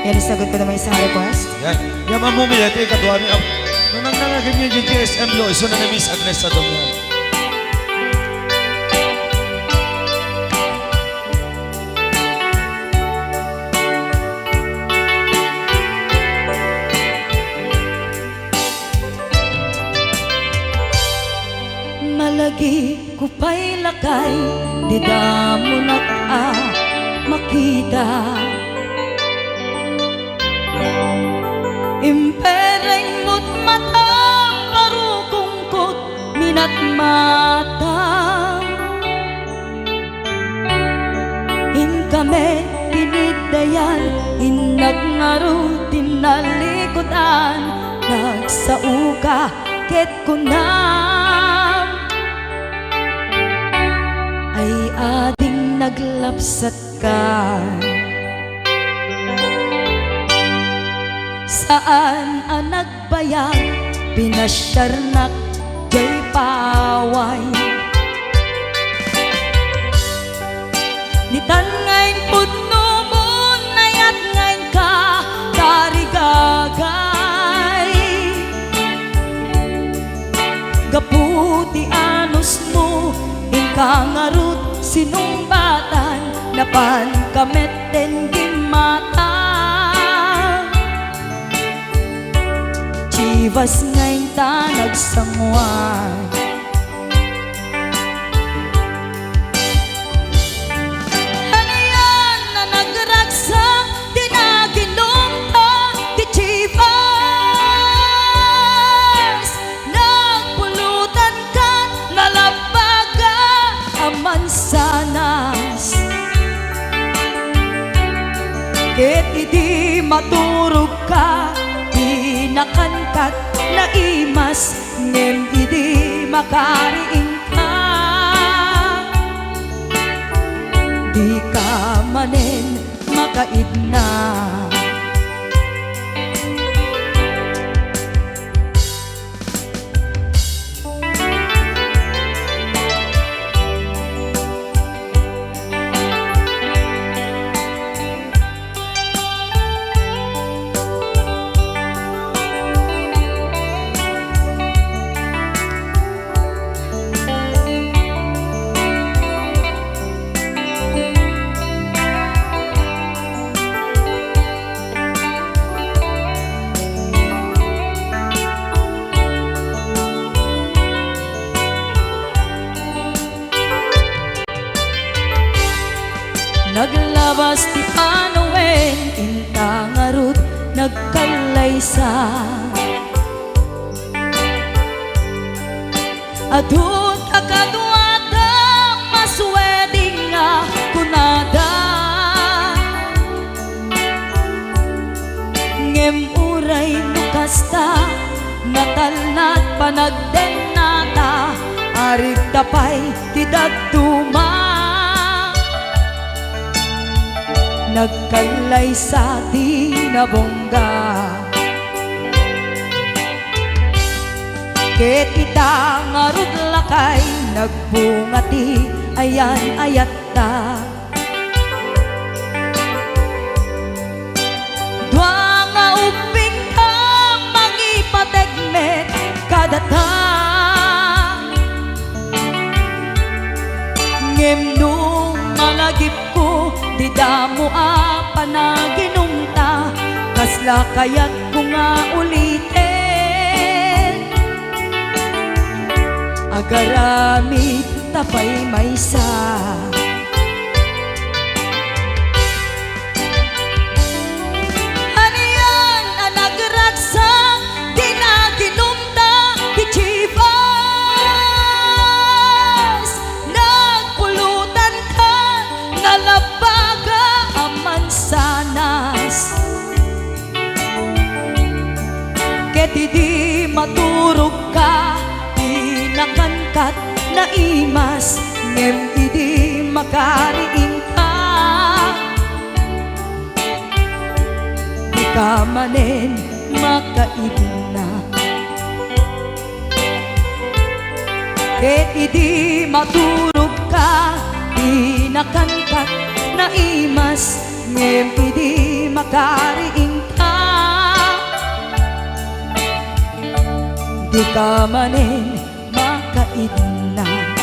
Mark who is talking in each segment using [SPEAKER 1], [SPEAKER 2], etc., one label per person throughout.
[SPEAKER 1] Yan, isagot ko naman isang request.
[SPEAKER 2] Yan. Yan mamumili. Ito yung katuwa niya. Nung nangnangagin niyo yung GSM Lo, iso na Miss Agnes sa doon.
[SPEAKER 1] Malagi ko pa'y lakay, di damo makita. Impereng mo't mata, parukungkot, minat mata. In kami, tinidayan, inagnaro, tinalikutan, nagsauka, ket kunam. Ay ading naglapsat ka. Saan ang nagbayag, pinasyarnak, jay paway. Nitan ngayon pudno mo, nayat ngayon ka, tarigagay. Gaputi anos mo, inkangarut sinumbatan, napan kamet den gimata. Chivas ngayon ta nagsangwan. Ano yan na nagragsak, di naginom ta, di Chivas. Nagpulutan ka, nalabaga, aman sanas. Ket iti maturog ka, nakankat na imas, ngem idi makariing ka. Di ka manen makaidna. Naglabas ti panawen, intangarut, nagkalaysa. Adun akaduada, masweding nga kunada. Ngem uray nukasta, natalnat panagdenata, arig tapay ti dagduma. Nagkalay sa tinabongga. Ket ita ngarud lakay, nagbungati ayan ayatta. Dua nga uping ka, mangipategmet kadata. Ngem nung malagip ko, di damo panaginumta, kasla kayat ko nga ulitin. Agaramid tapay maysa. Ano yan ang nagragsak, di naginumta, di Chivas. Nagpulutan ka, nalabaga, aman sanas. Ket di maturog ka, di nakangkat na imas, ngem idi makariing ka. Di ka manen makaidna. Ket idi maturog ka, di nakangkat na imas, ngem idi makariing di ka manin makaidna.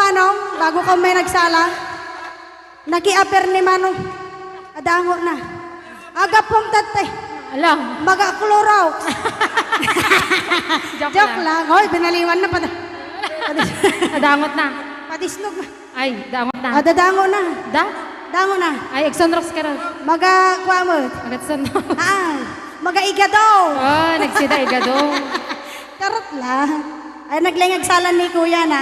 [SPEAKER 3] Manong, bago ka may nagsala, nag-i-appear ni Manong. Adango na. Aga pong tatay,
[SPEAKER 4] Alam.
[SPEAKER 3] mag-akluraw.
[SPEAKER 4] Joke,
[SPEAKER 3] Joke lang. Hoy, binaliwan na pa.
[SPEAKER 4] Nadangot na.
[SPEAKER 3] Padisnog na.
[SPEAKER 4] Ay, dangot na.
[SPEAKER 3] Dadango na.
[SPEAKER 4] Da?
[SPEAKER 3] Dango na.
[SPEAKER 4] Ay, Exonrox ka rin.
[SPEAKER 3] Maga-kwamot.
[SPEAKER 4] Agatson.
[SPEAKER 3] Maga-igadaw.
[SPEAKER 4] Oh, nagsida igado.
[SPEAKER 3] Karot lang. Ay, naglingag salan ni kuya na.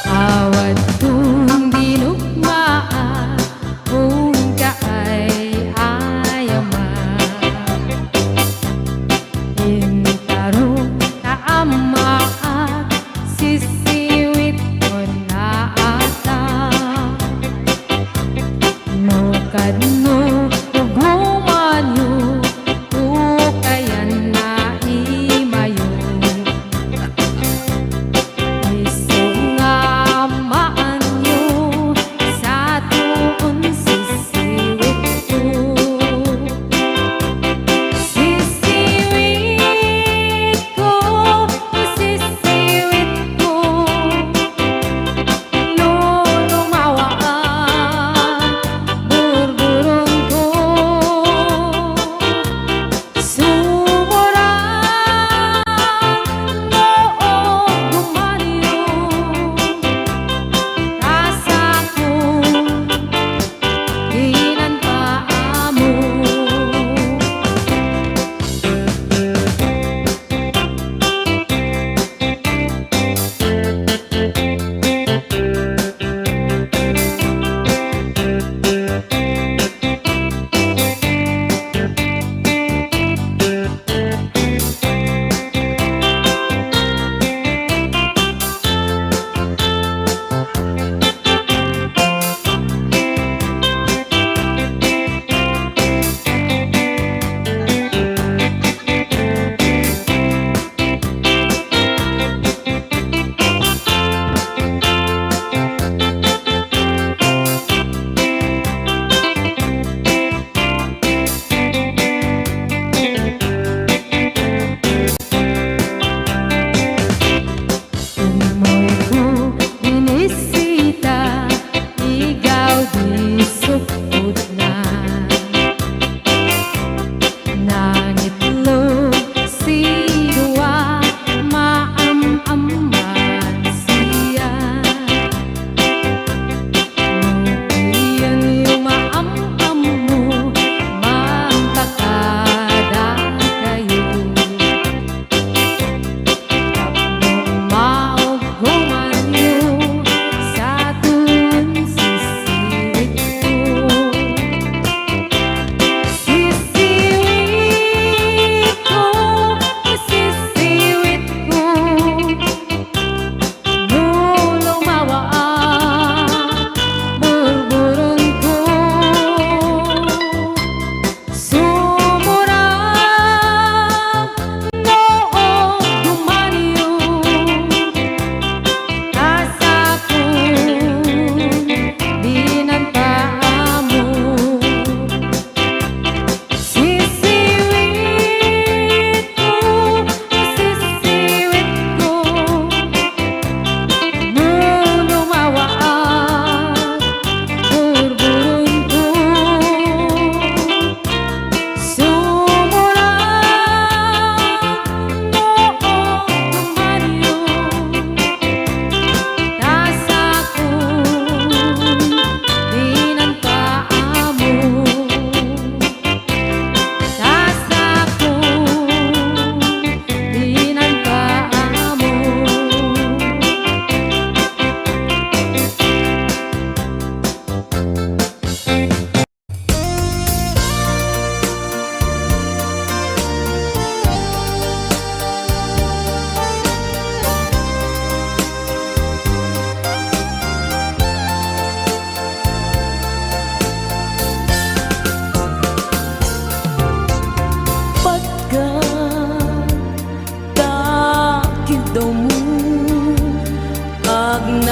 [SPEAKER 4] Awat kong dinugmaan kung kaay ayaman. Intarong kaama at sisiwit ko na ata. Nukad mo huguman yu ukayan na imayo. Iso nga maanyo sa tuon sisiwit ko. Sisiwit ko, sisiwit ko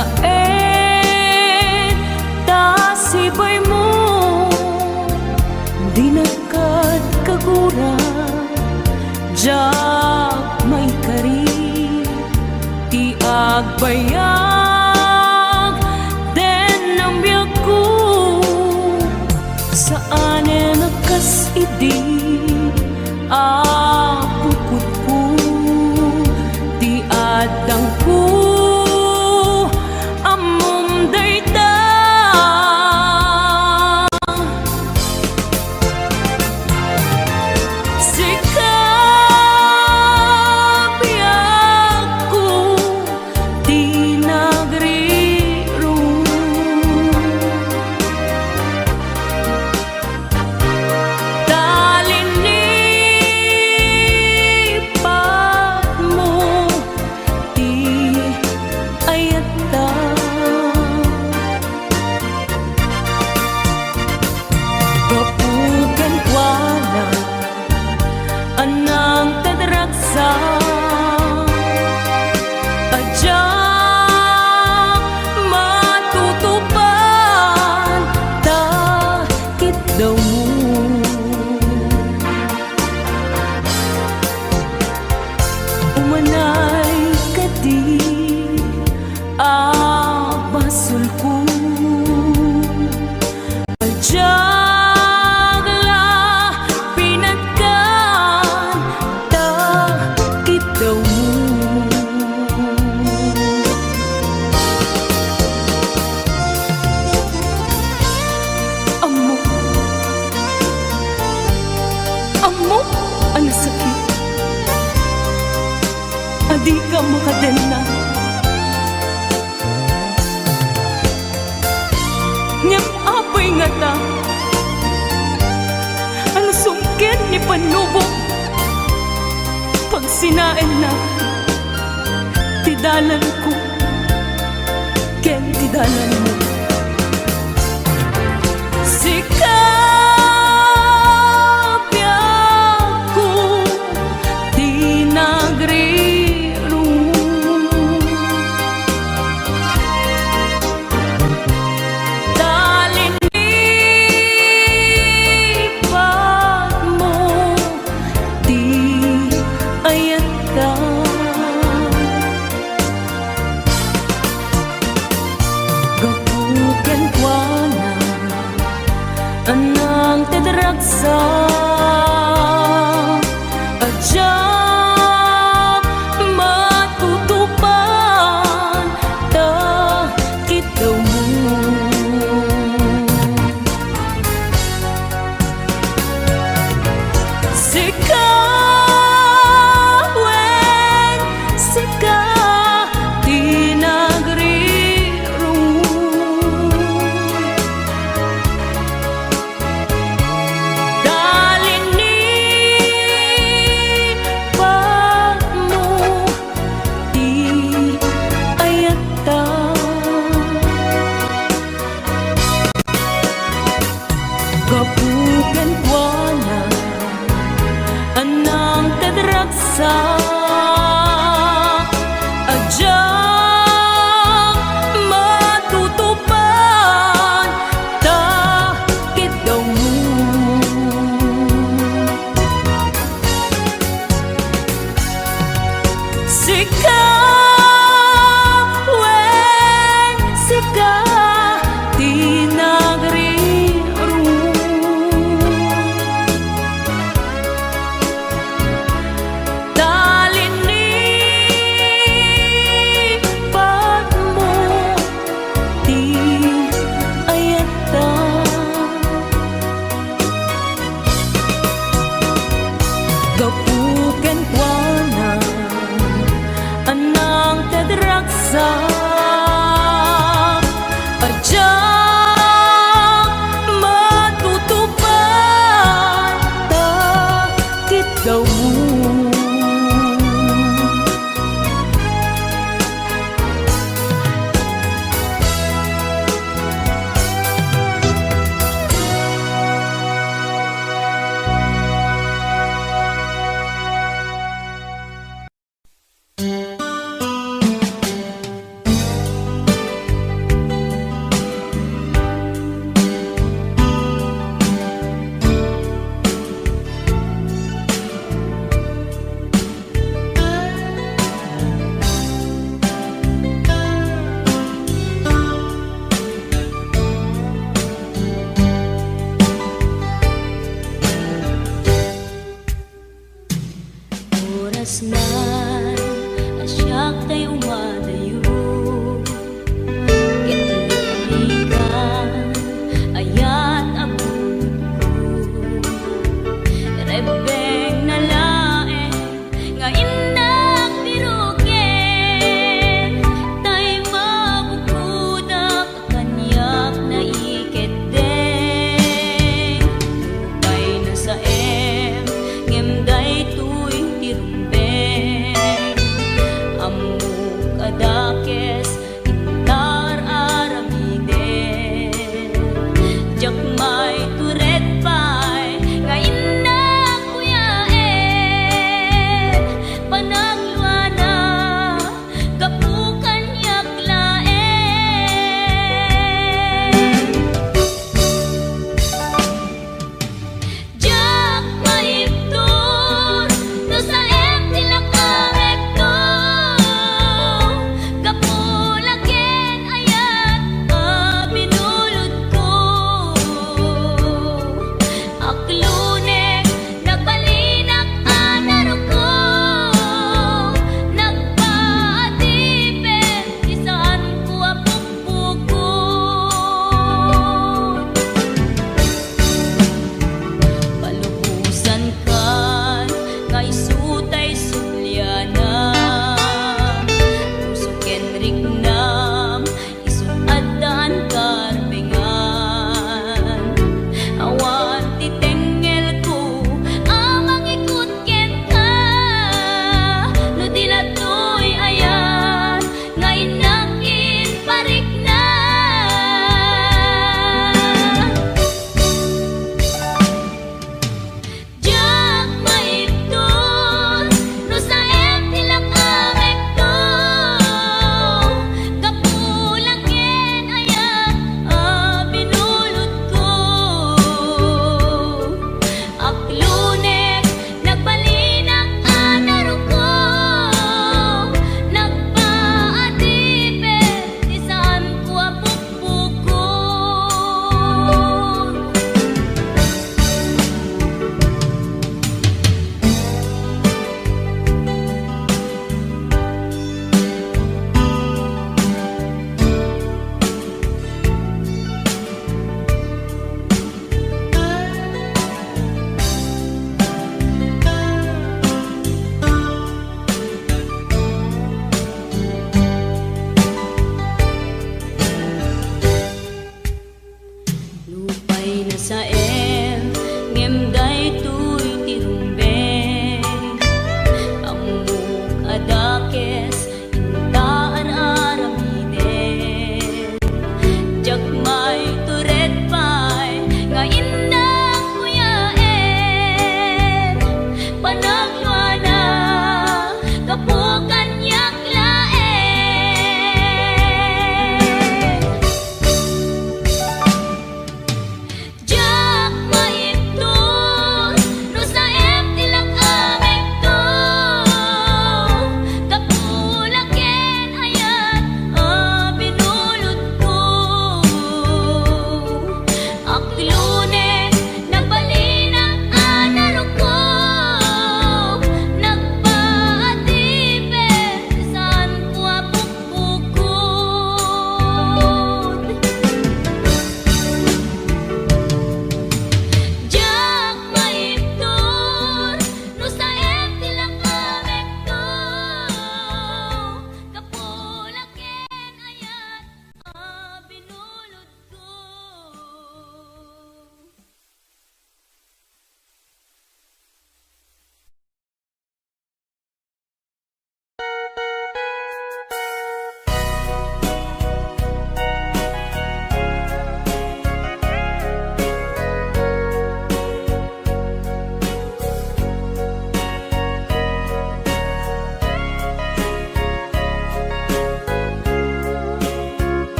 [SPEAKER 4] lain tasibay mo di nakad kagura jak may kari ti agbayag den ang biyak ko saan nakas idi apukot ko ti adang ko amom dayta sikap biyak ko ti nagriro talinipat mo ti ayata kapugan wala anang tadragsa adyak matutupan takit daw mo umanay kadi abasul ko adyak la pinagkan takit daw mo amo amo ang sakit adi ka makadena ngem apay nga ta ano sungkin ni panubo pag sinain na tidalan ko ken tidalan mo sikap biyak ko di nagriro talinipat mo di ayata gapu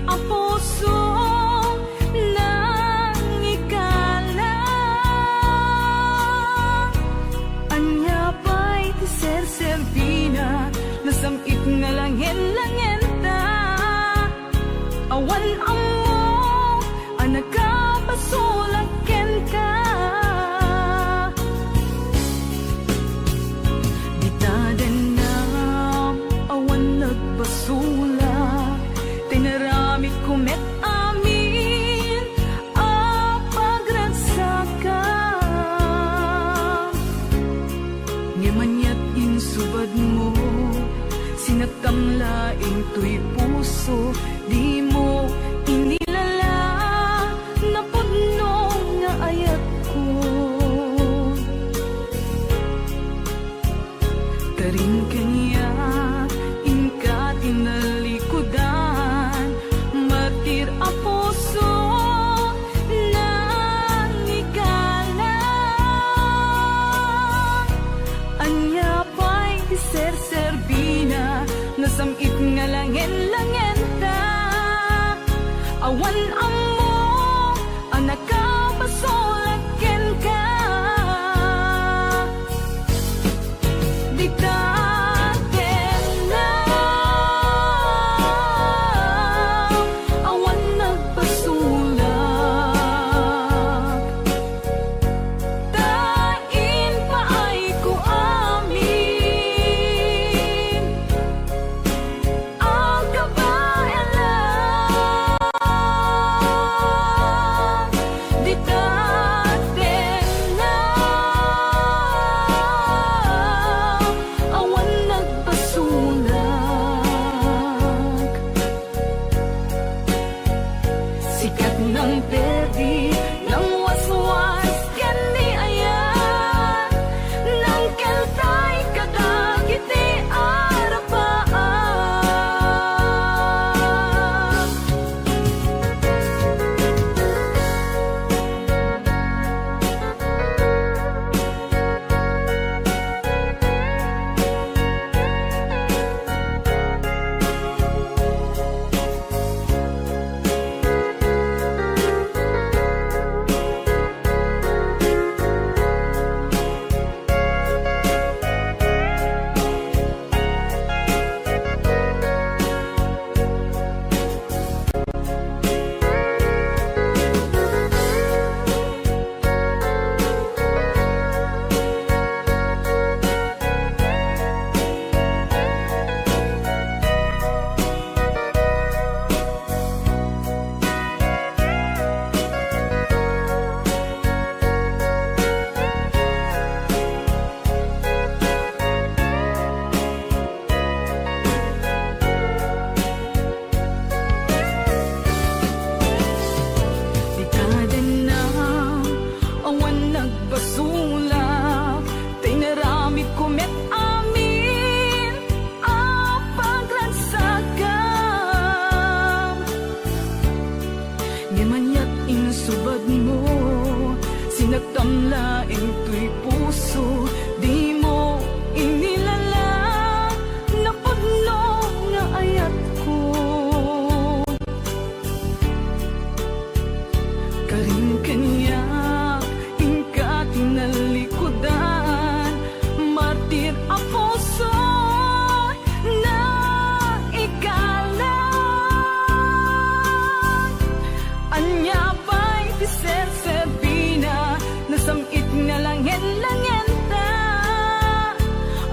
[SPEAKER 4] ang puso nang ikalang. Anya ba'y ti Serbina, nasamit nga langin-langin ta. Awan amo, ang nagkapasulaken ka. Nagbasula, tinarami kumet amin ang pagragsaka. Ngimanyat insubad mo, sinatamlaing tuy puso, di mo inilala na pudno nga ayat ko. Karin kanya tinalikudan, martir ang puso nang ikalang. Anya pa'y di Serbina, nasamit nga langin-langin ta. Awan amo, ang nakapasulaken ka. Di ka sinagtamlaing tuy puso, di mo inilala na pudno nga ayat ko. Karin kanya ingka tinalikudan, martir ang puso na ikalang. Anya ba'y di Serbina, nasamit nga langin-langin ta.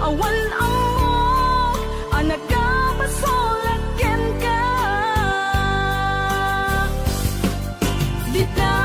[SPEAKER 4] Awan amok, anak ka pasulaken ka. Di ta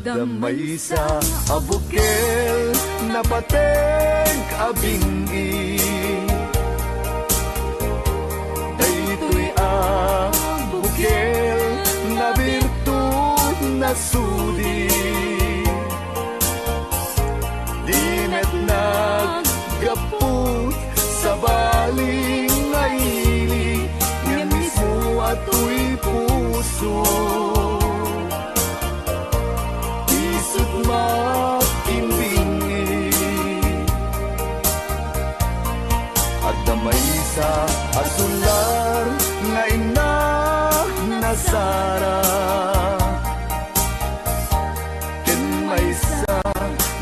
[SPEAKER 5] Adamay sa abukel napateg abingi daytoy abukel na birtud na sudi dimet naggaput sa baling ngaili nga mismo ato'y puso isut makimbingi at damay sa asular nga inak na sara ken may sa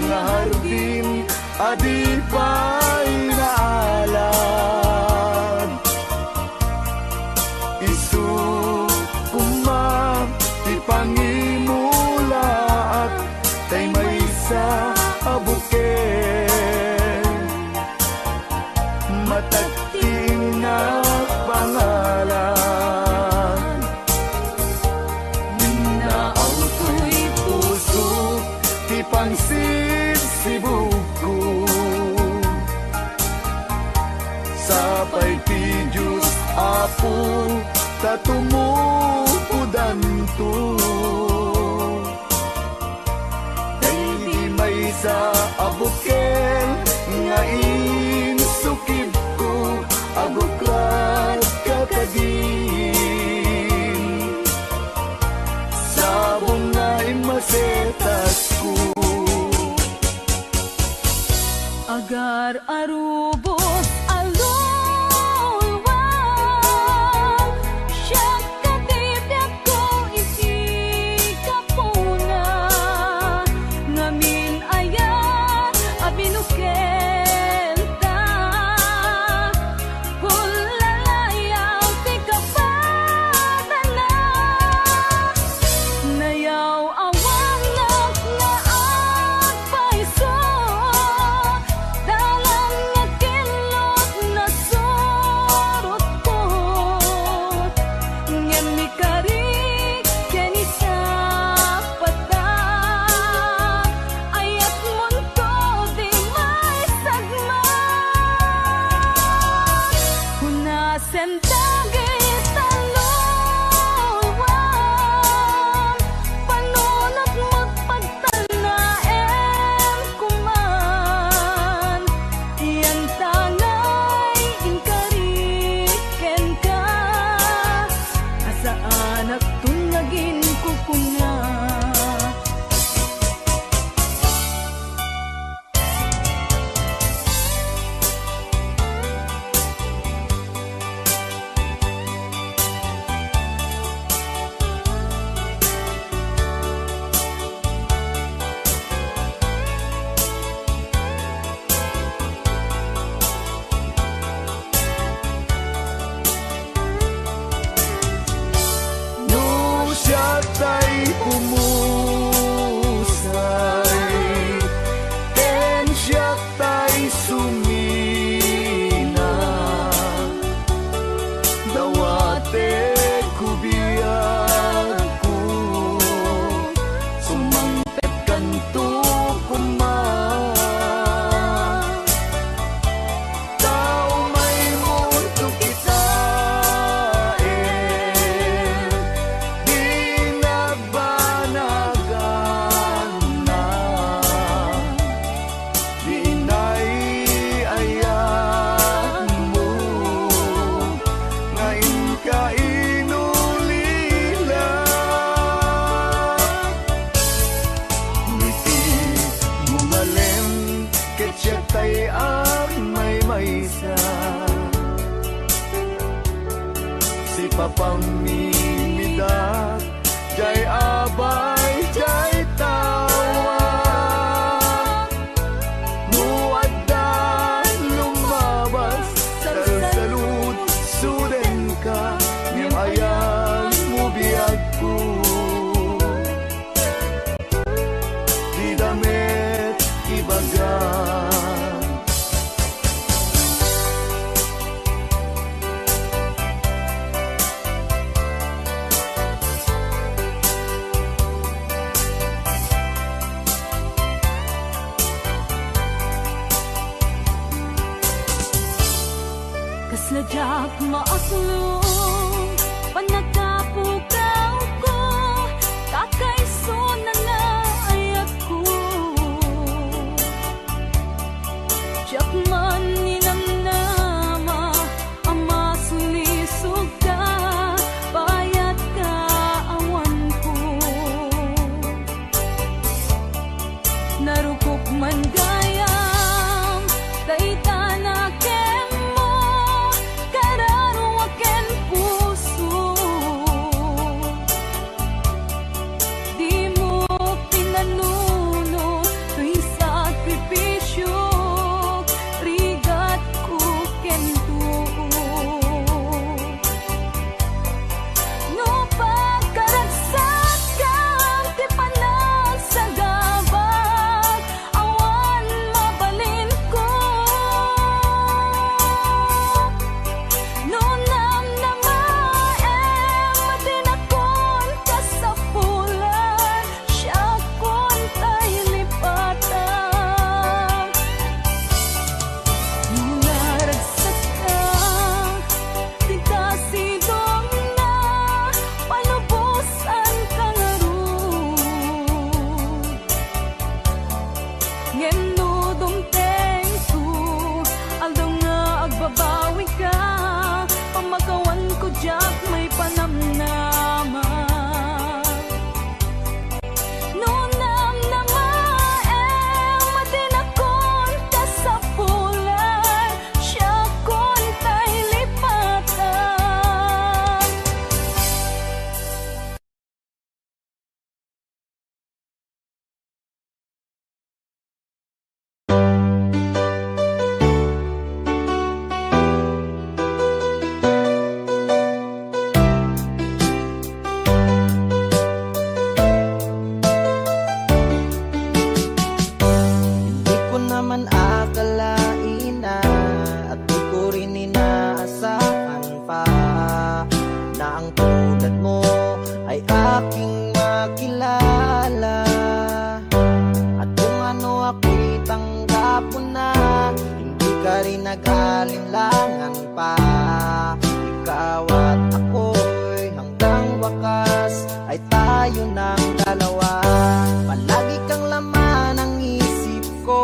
[SPEAKER 5] nga hardin adipay na alad isu kumam ti pangimula at tay may sa abuken matagting na pangalan minaaw to'y puso ti pangsid sibuko sapay ti Diyos apo tatumupudan to di may sa abukel nga insukib ko abuklat kakadin sabong nga imasetas ko
[SPEAKER 4] Agar arubos alulwang siya katibyak ko isi kapuna ngamin ayan abinuken ta kulalayaw ti kapatana nayaw awang nga agpaiso dalang nga kilot na surot ko ngem ni karik ken isa pata ayat munto di may sagma hunasen dagit talulwang panunot mo't pagtanaem kuman iyan tangay inkariken ka asaan at tunagin kukuna
[SPEAKER 5] no siya tay pumusay ken siya tay sumina dawate kubiyag ko sumangpet kanto kuman tao may mundo kita di nabanagan na di inay-ayan mo ngayon ka inulila ngiti mumalem ket siya tay may maysa si papamimidak jay abay jay tawa muaddan lumabas salud suden ka ngem ayan mo biyag ko di damet ibagan
[SPEAKER 4] Sadyak maaslong panagapugaw ko kakaiso na naayat ko Tiyak man ninamnama ama sulisog ka bayat ka awan ko narukok man gayam dayta na kemo kararuwaken puso di mo pinanuno tuwing sakripisyo rigat ko kento no pagkaragsak kang ti panagsagabag awan mabalin ko no namnamaem matinakon ka sa pulan siya kon tay lipatan naragsak ka di kasidong na panubusan ka nga ron ngeno dumteng ko aldaw nga agbabawi ka pamagawan ko jak may panamnama no namnamaem matinakon ka sa pulan siya kon tay lipatan
[SPEAKER 6] Di ko naman akalain na at di ko rin inaasahan pa na ang tulad mo ay aking makilala at kung ano ako'y tanggap mo na hindi ka rin nag-alinlangan pa ikaw at ako'y hanggang wakas ay tayo ng dalawa palagi kang laman ng isip ko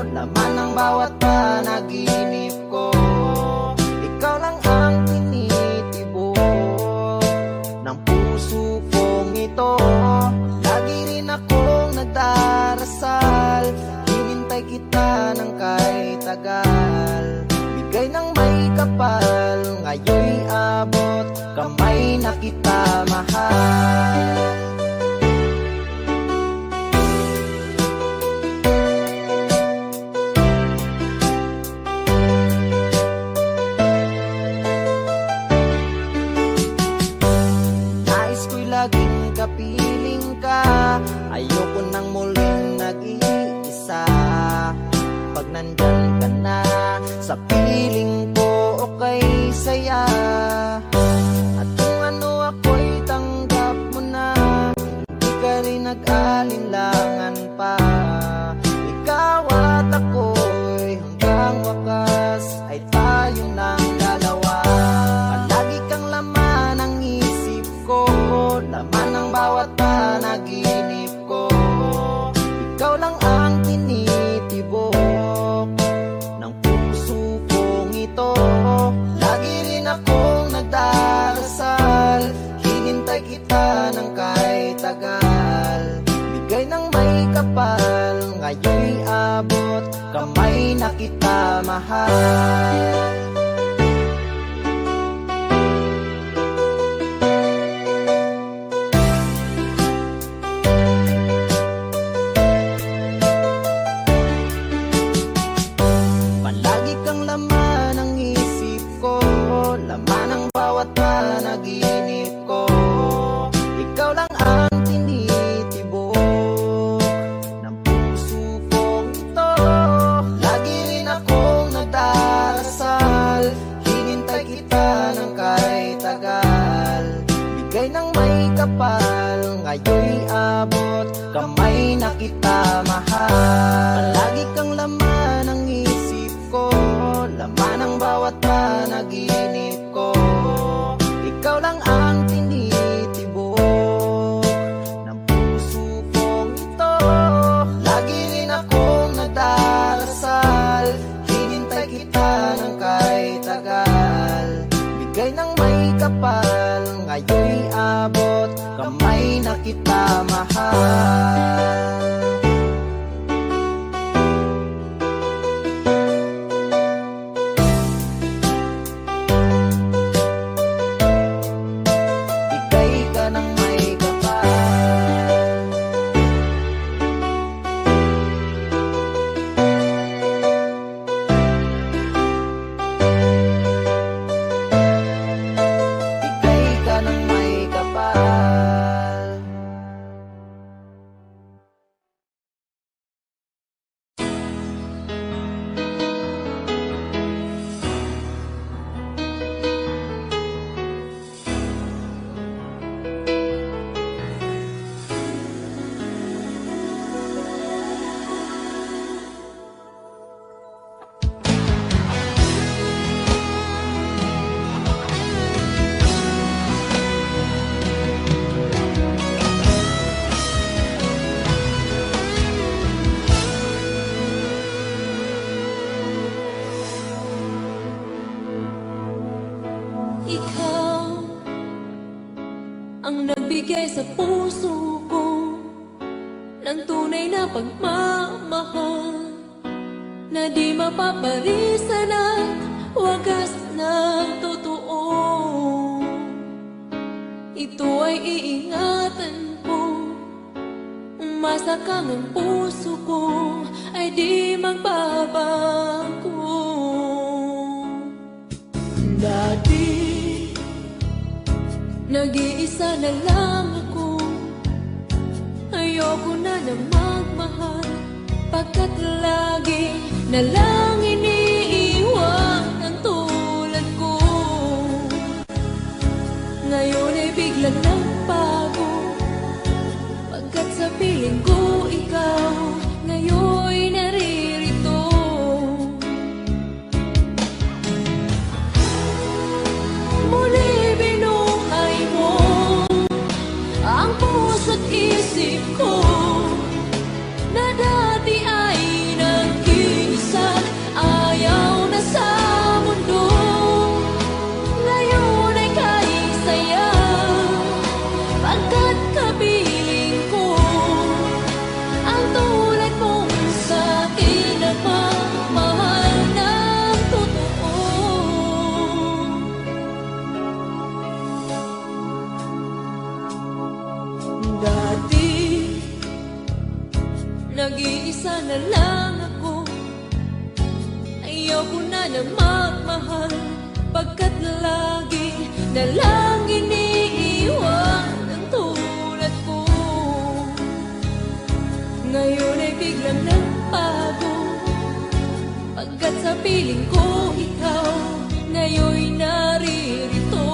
[SPEAKER 6] laman ng bawat panaginip ko ikaw lang ang tinitibok ng puso kong ito lagi rin akong nagdarasal hinintay kita ng kahit tagal bigay ng may kapal ngayon'y abot kamay na kita mahal Nais ko'y laging kapiling ka ayoko nang muling nag-iisa pag nandyan ka na sa piling ko okay saya at kung ano ako'y tanggap mo na hindi ka rin nag-alinlangan pa ikaw at ako'y hanggang wakas ay tayo ng dalawa palagi kang laman ng isip ko laman ng bawat panaginip ko ikaw lang ang tinitibok ng puso kong ito lagi rin akong nagdarasal hinintay kita ng kahit tagal bigay ng may kapal ngayon'y abot kamay na kita mahal palagi kang laman ng isip ko laman ng bawat panaginip ko ikaw lang ang tinitibok ng puso kong ito lagi rin akong nagdarasal hinintay kita ng kahit tagal bigay ng may kapal ngayon'y abot kamay na kita mahal palagi kang laman ng isip ko laman ng bawat panaginip ko. Ikaw lang ang tinitibok ng puso kong ito. Lagi rin akong nagdarasal, hinintay kita ng kahit tagal. Bigay ng may kapal, ngayon'y abot, kamay na kita mahal. Bigay ka ng may kapal. Bigay ka ng may kapal.
[SPEAKER 4] Ikaw ang nagbigay sa puso ko ng tunay na pagmamahal na di mapaparisan at wagas na totoo. Ito ay iingatan ko, umasa kang ang puso ko ay di magbabago. Dati nag-iisa na lang ako, ayoko na magmahal, pagkat lagi na lang iniiwan ang tulad ko. Ngayon ay biglang nagbago, pagkat sa piling ko ikaw ngayon'y naririto. Muli binuhay mo ang puso't isip ko na dati ay nag-iisa, ayaw na sa mundo. Ngayon ay kahit saya, pagkat kapiling ko ang tulad mong sa'kin nagmamahal ng totoo. Dati nag-iisa na lang ako, ayoko na magmahal, pagkat lagi na lang iniiwan ang tulad ko. Ngayon ay biglang nagbago, pagkat sa piling ko ikaw ngayon'y naririto.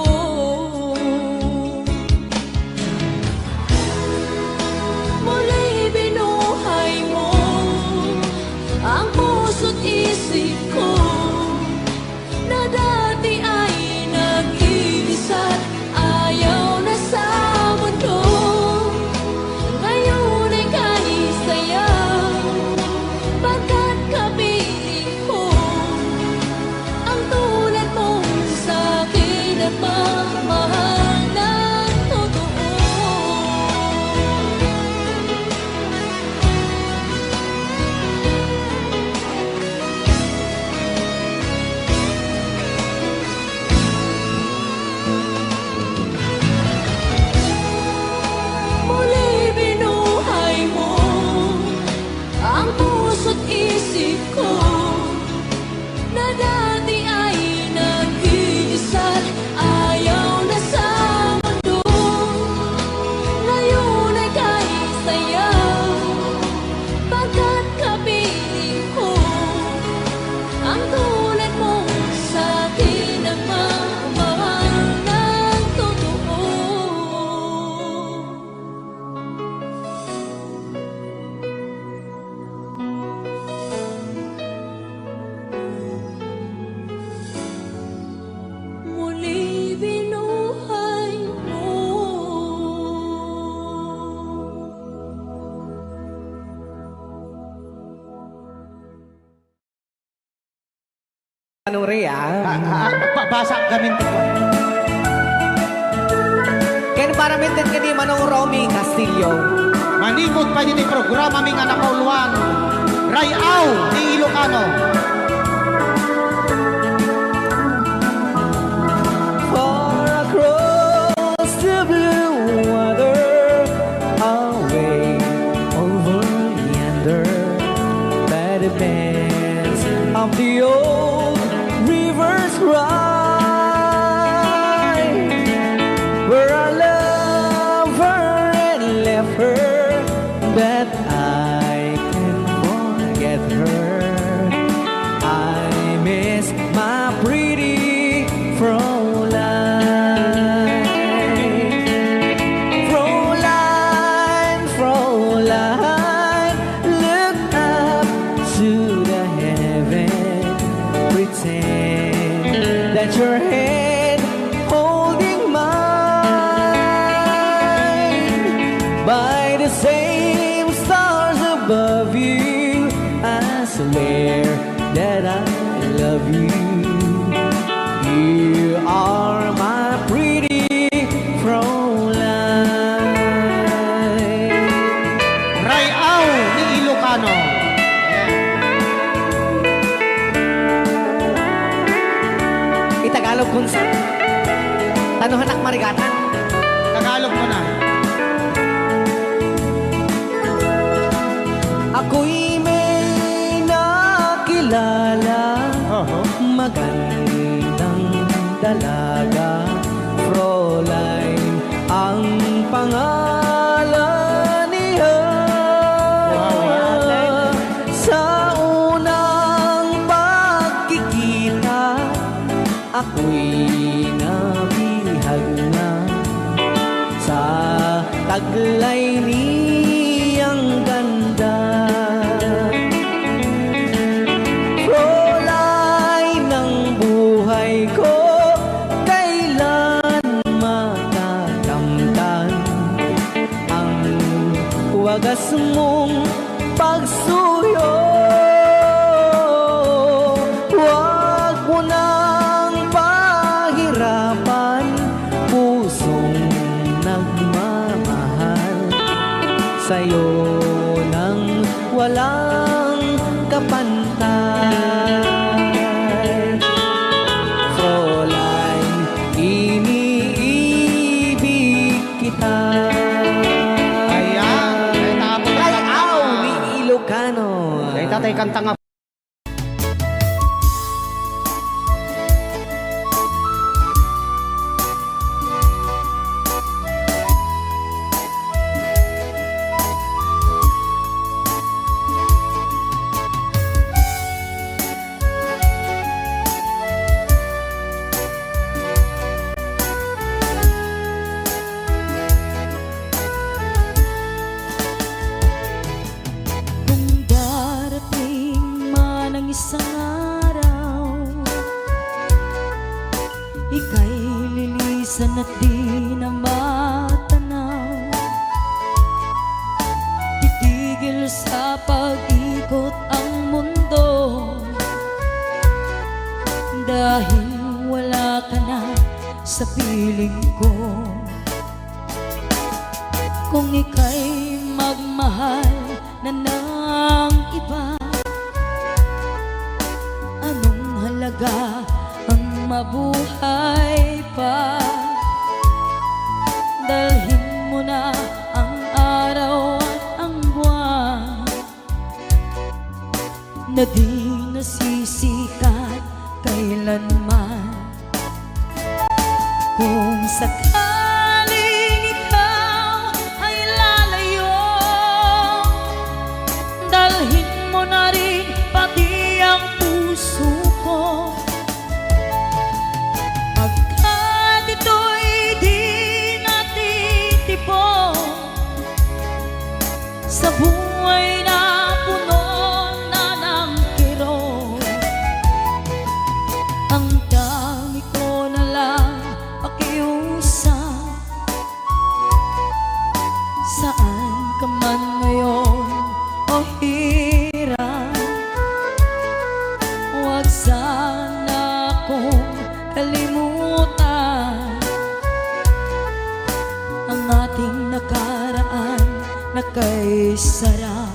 [SPEAKER 4] Muli binuhay mo ang puso't isip ko na dati ay nag-iisa't ayaw na sa mundo. Ngayon ay kahit saya, pagkat kapiling ko
[SPEAKER 6] Anong Rhea?
[SPEAKER 7] Basa gamin ko.
[SPEAKER 6] Ken para mintin ka di Manong Romy Castillo.
[SPEAKER 7] Manimot pa din programa ming anak kauluan. Rayaw ni Ilocano.
[SPEAKER 6] Far across the blue water, away over yonder, by the banks of the old rivers ride, where I love her and left her, that I can forget her. I miss my pretty Fräulein. Fräulein, Fräulein, look up to the heaven, pretend that your hand holding mine. By the same stars above you, I swear that I love you. You are my pretty Fräulein.
[SPEAKER 7] Rayaw ni Ilocano.
[SPEAKER 6] Itagalog kung sa Tanuhan ak marigatan.
[SPEAKER 7] Tagalog mo na.
[SPEAKER 6] Ako'y may nakilala, magandang dalaga, Fräulein ang pangalan niya. Sa unang pagkikita, ako'y nabihag na sa taglay niyang ganda. Fräulein ng buhay ko, kailan matakamtan ang wagas mong pagsuyo. Huwag mo nang pahirapan pusong nagmamahal sa'yo nang walang kapantay. Fräulein, iniibig kita.
[SPEAKER 7] Ayan. Ay, tapos na
[SPEAKER 6] Rayaw ni Ilocano.
[SPEAKER 7] Ay, tatay kanta nga.
[SPEAKER 1] Kung darating man ang isang araw, ika'y lilisan at di na matanaw. Titigil sa pag-ikot ang mundo, dahil wala ka na sa piling ko. Kung ika'y magmahal na ng iba, anong halaga ang mabuhay pa? Dalhin mo na ang araw at ang buwan na di nasisikat kailanman. Kung sakaling ikaw ay lalayo, dalhin mo na rin pati ang puso ko. Pagkat ito'y di natitipon sa buhay na puno na ng kirot, ang dami ko na lang pakiusap. Saan ka man ngayon o hirap, huwag sana kalimutan ang ating nakaraan na kay sarap.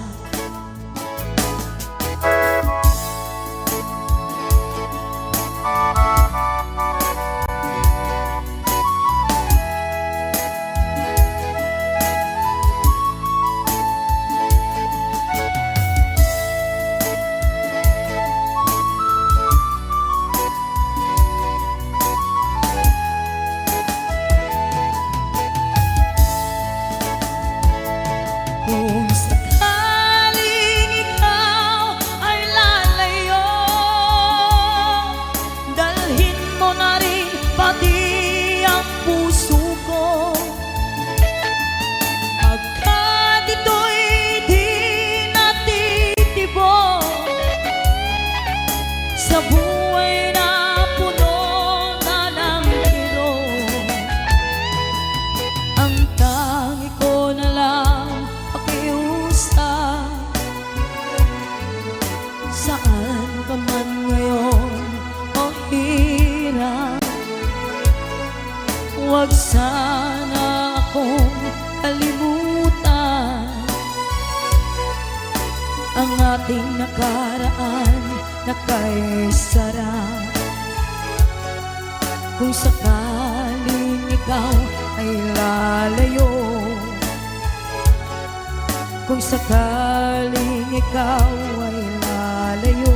[SPEAKER 1] Kung sakaling ikaw ay lalayo, dalhin mo na rin pati ang puso ko. Pagkat ito'y di natitibo sa buhay na puno na ng hirap, ang tangi ko na lang saan ka man ngayon o hirap, huwag sana akong kalimutan ang ating nakaraan na kay sarap. Kung sakaling ikaw ay lalayo, kung sakaling ikaw ay lalayo,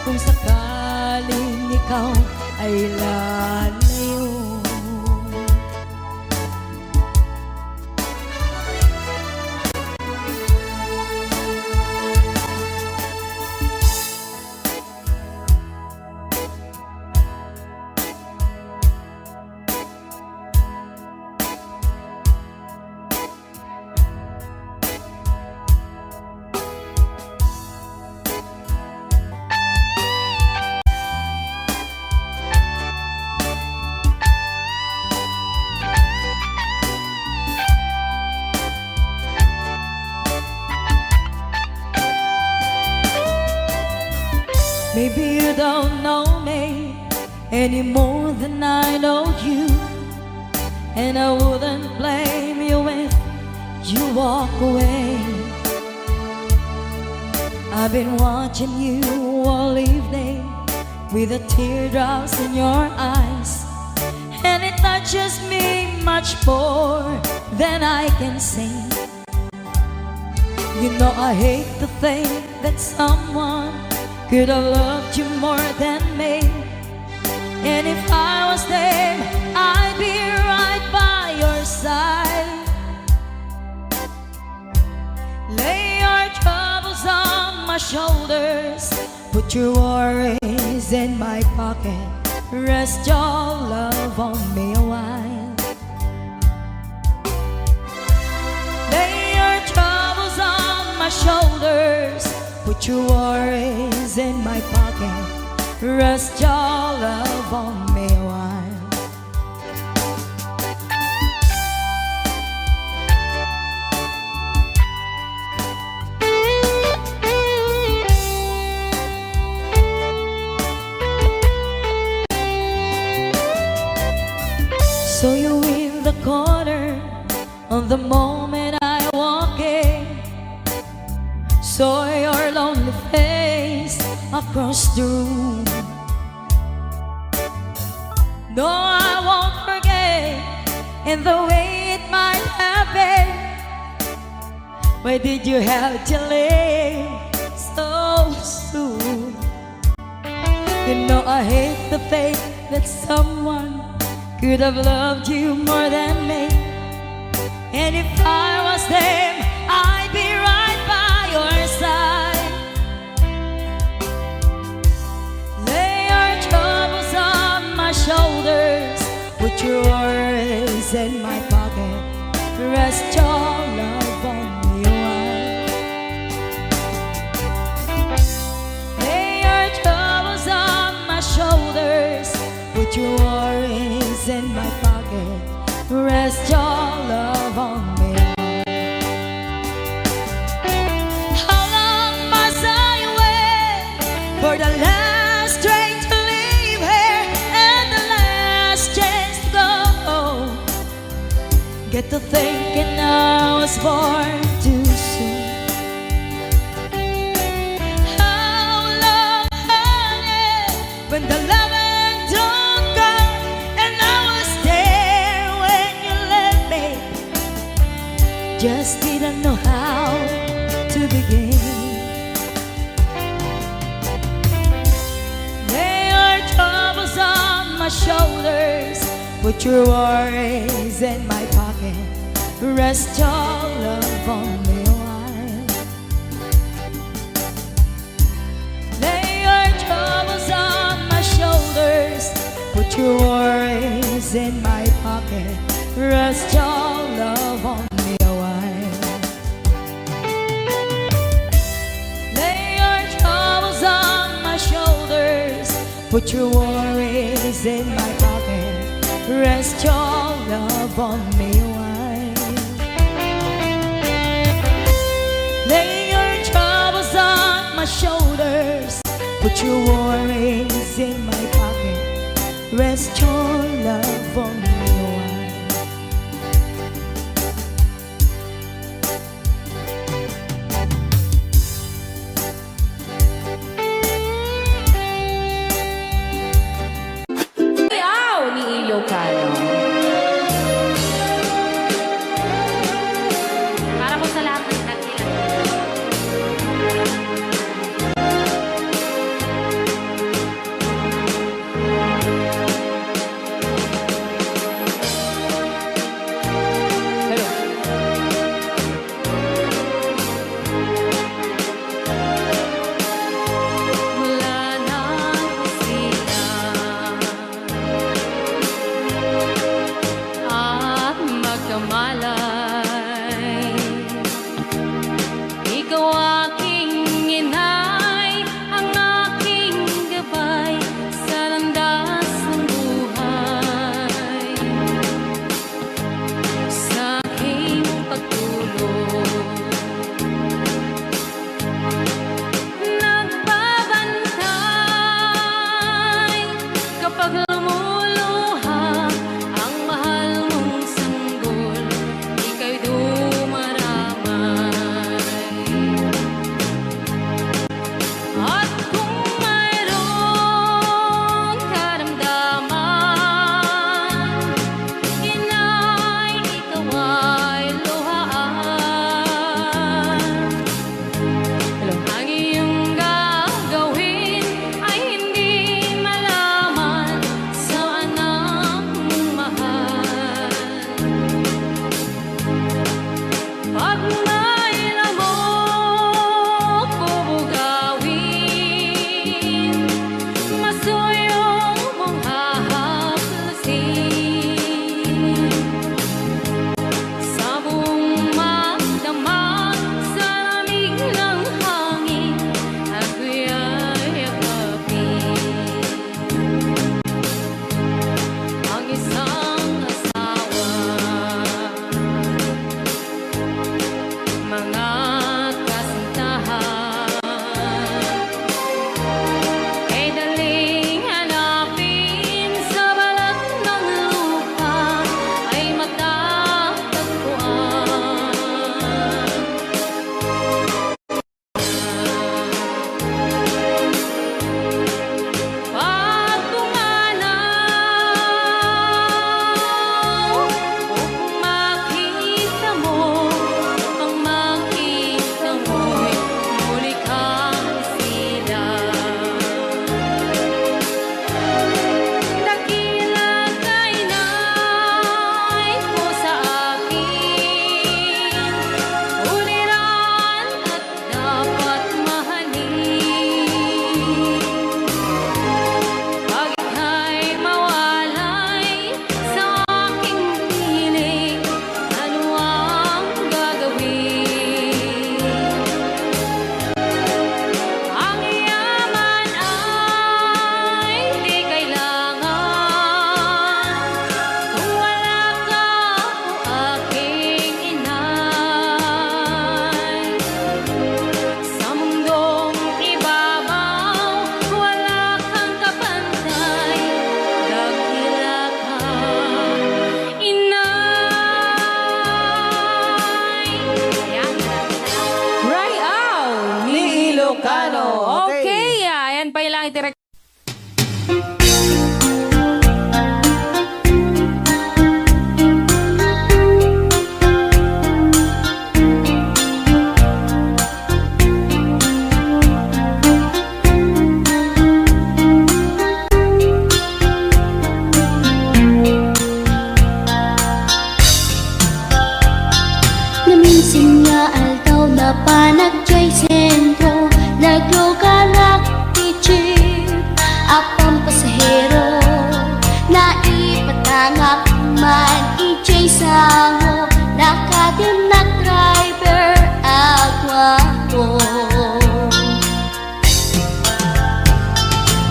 [SPEAKER 1] kung sakaling ikaw ay lalayo. Maybe you don't know me any more than I know you, and I wouldn't blame you if you walk away. I've been watching you all evening with the teardrops in your eyes, and it touches me much more than I can say. You know I hate to think that someone could have loved you more than me, and if I was there, I'd be right by your side. Lay your troubles on my shoulders, put your worries in my pocket, rest your love on me a while. Lay your troubles on my shoulders, put your worries in my pocket, rest your love on me a while. So you in the corner on the moment I walk in, saw your lonely face across the room. No, I won't forget in the way it might happen. Why did you have to leave so soon? You know I hate the faith that someone could have loved you more than me, and if I was them, I'd be right by your side. Lay your troubles on my shoulders, put your worries in my pocket, rest your love on me a while. Lay your troubles on my shoulders, put your worries in my pocket, rest your love on me. How long must I wait for the last train to get to thinking I was born too soon. How long, honey, when the loving don't come, and I was there when you left me, just didn't know how to begin. Lay your troubles on my shoulders, put your worries in my pocket, rest your love on me a while. Lay your troubles on my shoulders, put your worries in my pocket, rest your love on me a while. Lay your troubles on my shoulders, put your worries in my pocket, rest your love on me a while. Lay your troubles on my shoulders, put your worries in my pocket, rest your love on me a while.
[SPEAKER 4] Aw, ni Ilocano. Para po sa lahat ng nagkilala.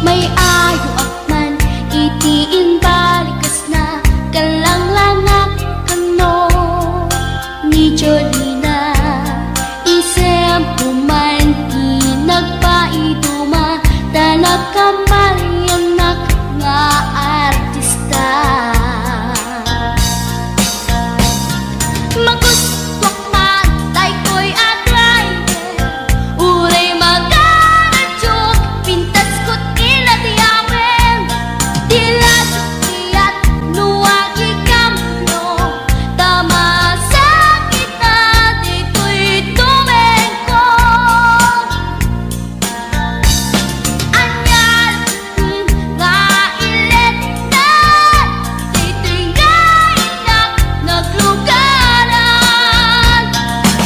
[SPEAKER 4] may ayo akman itiin balikas na kalanglanak kano ni Jolina isem puman nagpaiduma tanag kamalyanak nga artista magustwak man tay ko'y atraide uray magaradyok pintas ko't iladiyamen dilat tiyat nuwagi kamno tama sa kita dito'y tumengko anyal nga ilet na dito'y gainak naglugaran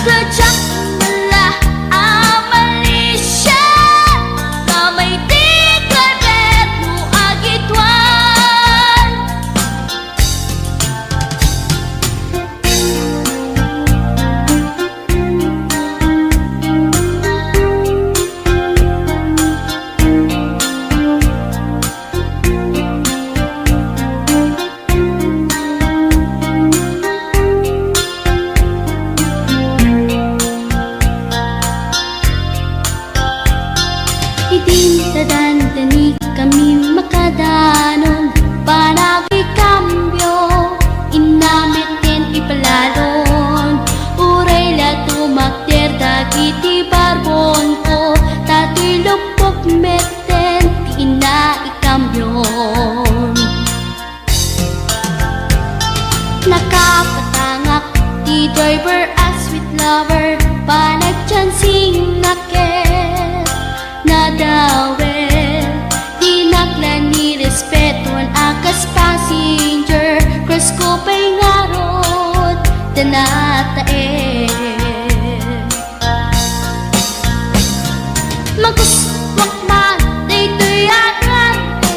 [SPEAKER 4] Kajak mala amalisya kamay di kalbet mo agitwan Idintadandani kami makadanon Panagi kambyo Inamitin ipalalon Uray la tumakder dagiti barbon ko Tato'y lupok meten Di ina ikambyon Nakapatangak di driver as sweet lover Panagchansing nakit nadawel di naklan ni respetuan akas passenger cross ko pa'y ngarot tanatae maguswak man dito'y agrante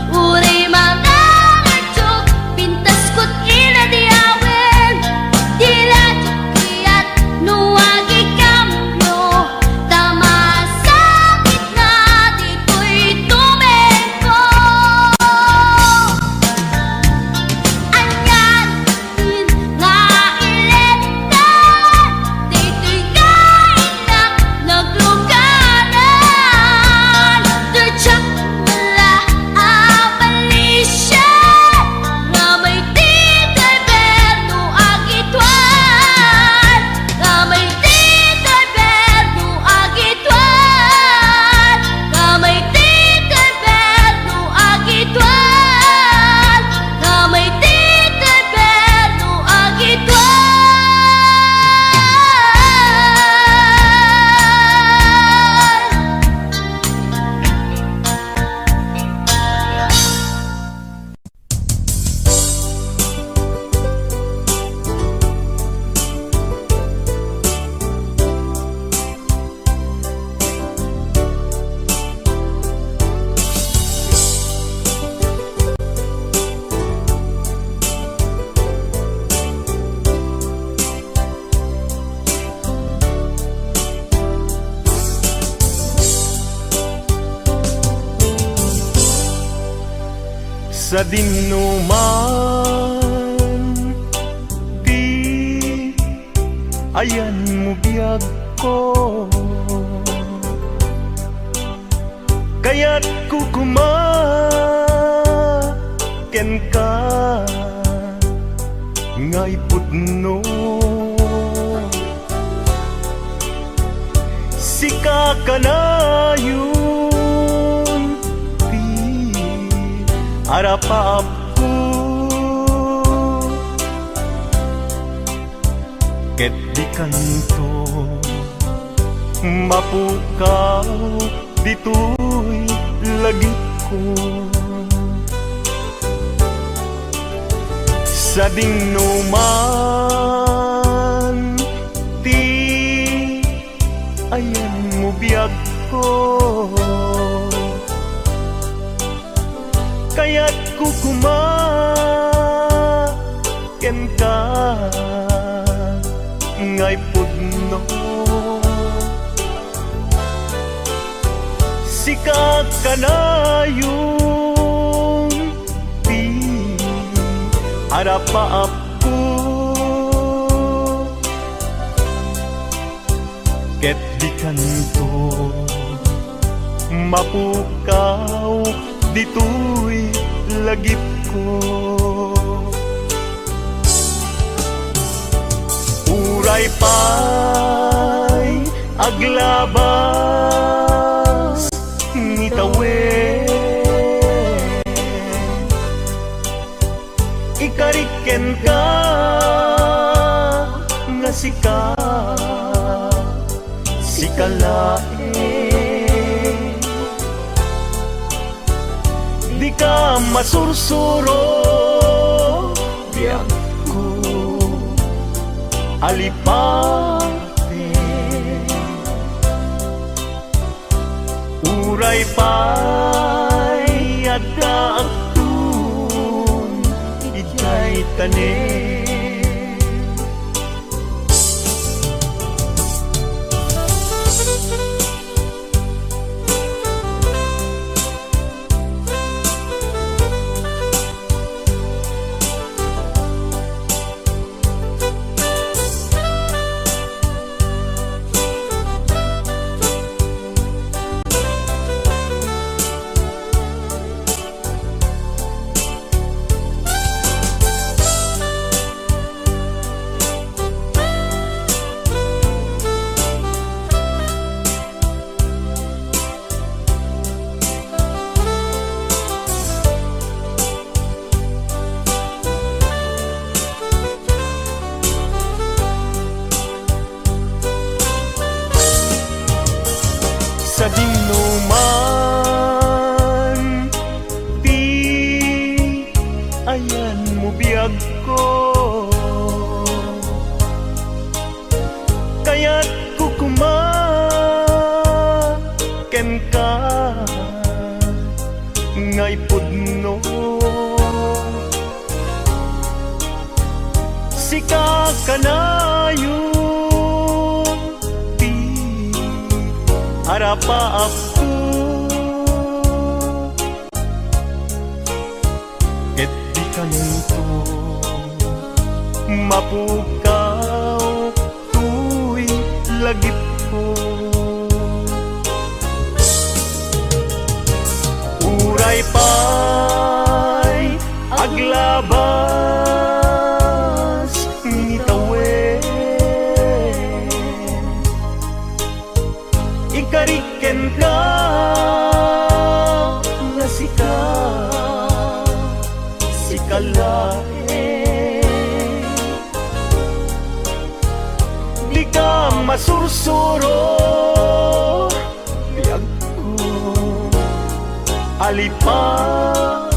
[SPEAKER 4] uray magaradyok pintas ko't iladiyawen diladyo kiyat nuwagi kamyo tama sa gitna dito'y tumengko anyan nga iletan dito'y kainak naglugaran Dutsak mala abalisya nga may titay berno agitwan nga may titay berno agitwan nga may titay berno agitwan nga may titay berno agitwan
[SPEAKER 5] Sa dinuman di ayan mo biyag ko kaya't kukumaken ka ngay pudno sika kanayon di arapap ko ket di kanto mapukaw dito'y lagi ko sa dinuman ti ayan mo biyag ko kaya't kukumaken ka ngay pudno kakanayong di harap-harap ko ket di kanto mapukaw dito'y lagip ko uray pa'y aglabas ngitawen ikariken ka nga sikalae di ka masursuro biyak ko alipate uray pa'y ada akun ijay tanin sa dinuman di ayan mo biyag ko kaya't kukumaken ka ngay pudno si kakanayo harap-harap ko ket di kanto mapukaw tuy lagip ko uray pa'y aglabas ngitawen ikariken ka nga sikalae di ka masursuro biyag ko alipate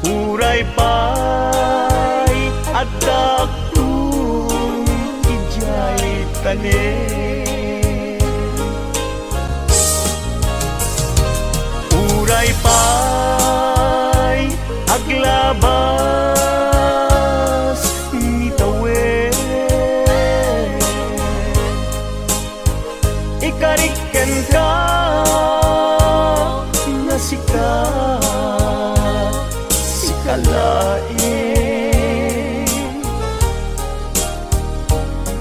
[SPEAKER 5] uray pa'y adak tanin uray pa'y aglabas ngitawen ikariken ka nga sikalae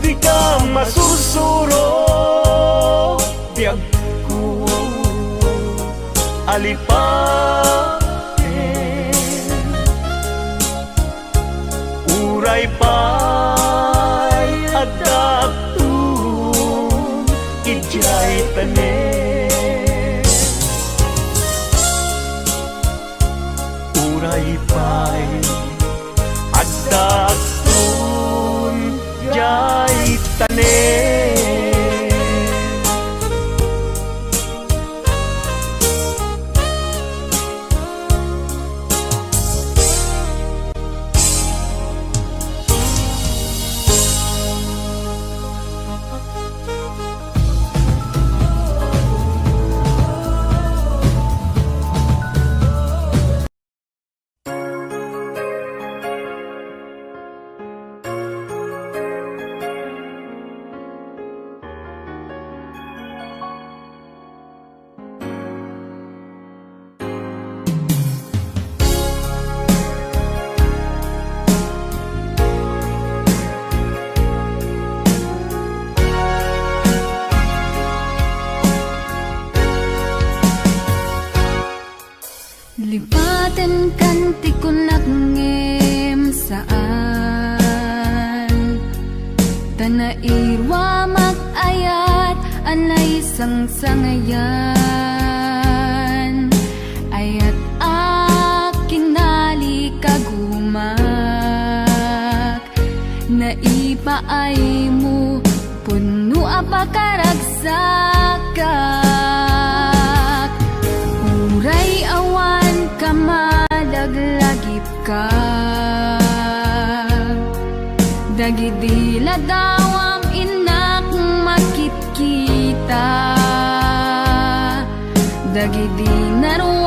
[SPEAKER 5] di ka masursuro biyag ko alipate uray pa'y adaptun ijay tanin uray pa'y adaptun jay tanin
[SPEAKER 4] sang sangayan ayat akinali kagumak naipaay mo puno apakaragsakak uray awan kamalaglagip ka dagidila dawam inak makit kita dagidi naruan